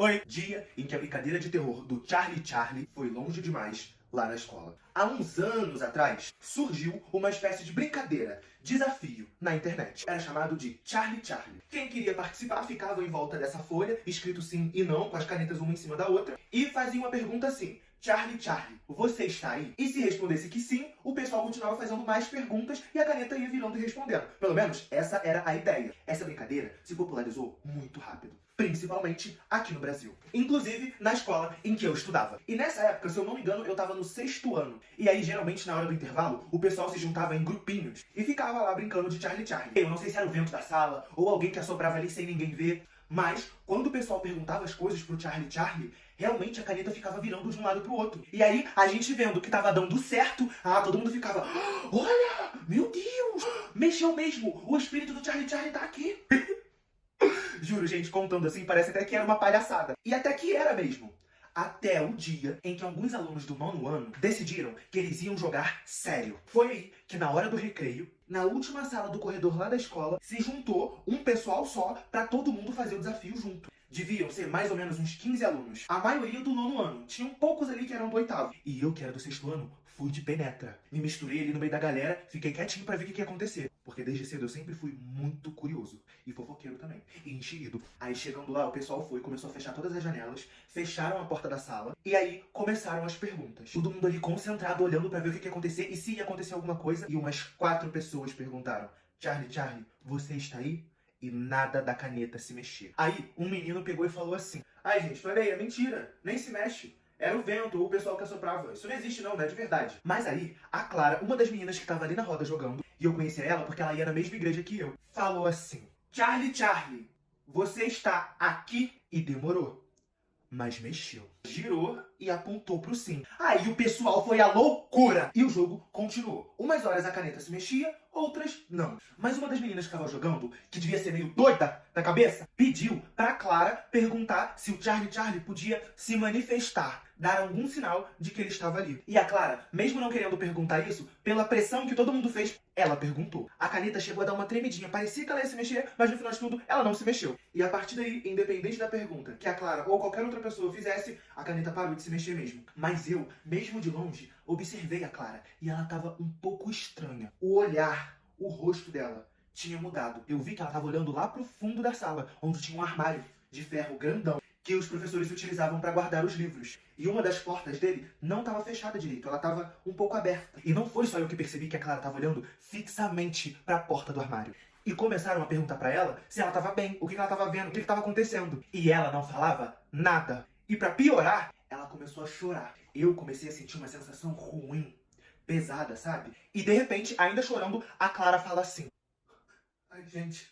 Foi dia em que a brincadeira de terror do Charlie Charlie foi longe demais lá na escola. Há uns anos atrás, surgiu uma espécie de brincadeira, desafio, na internet. Era chamado de Charlie Charlie. Quem queria participar ficava em volta dessa folha, escrito sim e não, com as canetas uma em cima da outra, e fazia uma pergunta assim: Charlie Charlie, você está aí? E se respondesse que sim, o pessoal continuava fazendo mais perguntas e a caneta ia virando e respondendo. Pelo menos essa era a ideia. Essa brincadeira se popularizou muito rápido, principalmente aqui no Brasil. Inclusive na escola em que eu estudava. E nessa época, se eu não me engano, eu tava no 6º ano. E aí, geralmente, na hora do intervalo, o pessoal se juntava em grupinhos e ficava lá brincando de Charlie Charlie. Eu não sei se era o vento da sala ou alguém que assoprava ali sem ninguém ver. Mas, quando o pessoal perguntava as coisas pro Charlie Charlie, realmente a caneta ficava virando de um lado pro outro. E aí, a gente vendo que tava dando certo, todo mundo ficava: olha, meu Deus, mexeu mesmo, o espírito do Charlie Charlie tá aqui. Juro, gente, contando assim, parece até que era uma palhaçada. E até que era mesmo. Até o dia em que alguns alunos do 9º ano decidiram que eles iam jogar sério. Foi aí que, na hora do recreio, na última sala do corredor lá da escola, se juntou um pessoal só pra todo mundo fazer o desafio junto. Deviam ser mais ou menos uns 15 alunos. A maioria do 9º ano. Tinham poucos ali que eram do 8º. E eu, que era do 6º ano, fui de penetra. Me misturei ali no meio da galera, fiquei quietinho pra ver o que ia acontecer. Porque desde cedo eu sempre fui muito curioso. E fofoqueiro também. E enxerido. Aí chegando lá, o pessoal começou a fechar todas as janelas, fecharam a porta da sala, e aí começaram as perguntas. Todo mundo ali concentrado, olhando pra ver o que ia acontecer e se ia acontecer alguma coisa. E umas 4 pessoas perguntaram: Charlie Charlie, você está aí? E nada da caneta se mexer. Aí, um menino pegou e falou assim: ai, gente, falei, é mentira, nem se mexe. Era o vento ou o pessoal que assoprava. Isso não existe não, né? De verdade. Mas aí, a Clara, uma das meninas que tava ali na roda jogando, e eu conhecia ela porque ela ia na mesma igreja que eu, falou assim: Charlie Charlie, você está aqui? E demorou. Mas mexeu. Girou e apontou pro sim. Aí o pessoal foi à loucura. E o jogo continuou. Umas horas a caneta se mexia, outras não. Mas uma das meninas que estava jogando, que devia ser meio doida na cabeça, pediu pra Clara perguntar se o Charlie Charlie podia se manifestar, dar algum sinal de que ele estava ali. E a Clara, mesmo não querendo perguntar isso, pela pressão que todo mundo fez, ela perguntou. A caneta chegou a dar uma tremidinha, parecia que ela ia se mexer, mas no final de tudo, ela não se mexeu. E a partir daí, independente da pergunta que a Clara ou qualquer outra pessoa fizesse, a caneta parou de se mexer mesmo. Mas eu, mesmo de longe, observei a Clara e ela estava um pouco estranha. O olhar, o rosto dela tinha mudado. Eu vi que ela estava olhando lá pro fundo da sala, onde tinha um armário de ferro grandão que os professores utilizavam para guardar os livros. E uma das portas dele não estava fechada direito, ela estava um pouco aberta. E não foi só eu que percebi que a Clara estava olhando fixamente para a porta do armário. E começaram a perguntar para ela se ela estava bem, o que ela estava vendo, o que estava acontecendo. E ela não falava nada. E para piorar, ela começou a chorar. Eu comecei a sentir uma sensação ruim, pesada, sabe? E de repente, ainda chorando, a Clara fala assim: ai, gente,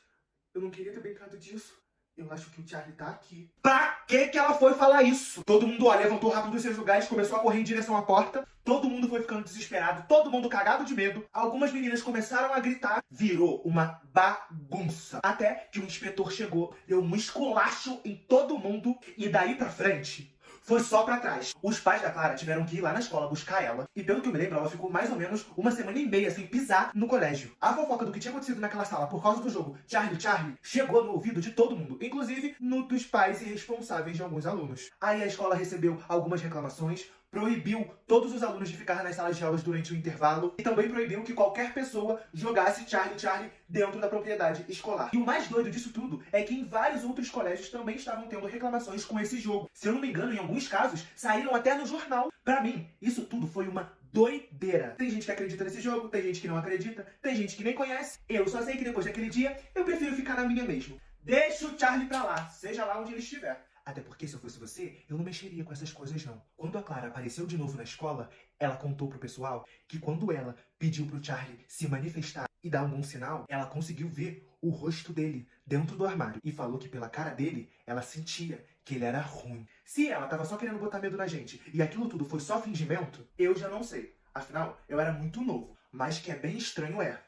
eu não queria ter brincado disso. Eu acho que o Charlie tá aqui. Pra que ela foi falar isso? Todo mundo, levantou rápido dos seus lugares, começou a correr em direção à porta. Todo mundo foi ficando desesperado, todo mundo cagado de medo. Algumas meninas começaram a gritar. Virou uma bagunça. Até que o inspetor chegou, deu um esculacho em todo mundo. E daí pra frente, foi só pra trás. Os pais da Clara tiveram que ir lá na escola buscar ela. E pelo que eu me lembro, ela ficou mais ou menos uma semana e meia sem pisar no colégio. A fofoca do que tinha acontecido naquela sala por causa do jogo Charlie Charlie chegou no ouvido de todo mundo, inclusive no dos pais e responsáveis de alguns alunos. Aí a escola recebeu algumas reclamações, proibiu todos os alunos de ficar nas salas de aulas durante o intervalo e também proibiu que qualquer pessoa jogasse Charlie Charlie dentro da propriedade escolar. E o mais doido disso tudo é que em vários outros colégios também estavam tendo reclamações com esse jogo. Se eu não me engano, em alguns casos, saíram até no jornal. Pra mim, isso tudo foi uma doideira. Tem gente que acredita nesse jogo, tem gente que não acredita, tem gente que nem conhece. Eu só sei que depois daquele dia, eu prefiro ficar na minha mesmo. Deixa o Charlie pra lá, seja lá onde ele estiver. Até porque, se eu fosse você, eu não mexeria com essas coisas não. Quando a Clara apareceu de novo na escola, ela contou pro pessoal que quando ela pediu pro Charlie se manifestar e dar algum sinal, ela conseguiu ver o rosto dele dentro do armário. E falou que pela cara dele, ela sentia que ele era ruim. Se ela tava só querendo botar medo na gente e aquilo tudo foi só fingimento, eu já não sei. Afinal, eu era muito novo. Mas que é bem estranho é.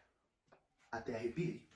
Até arrepiei.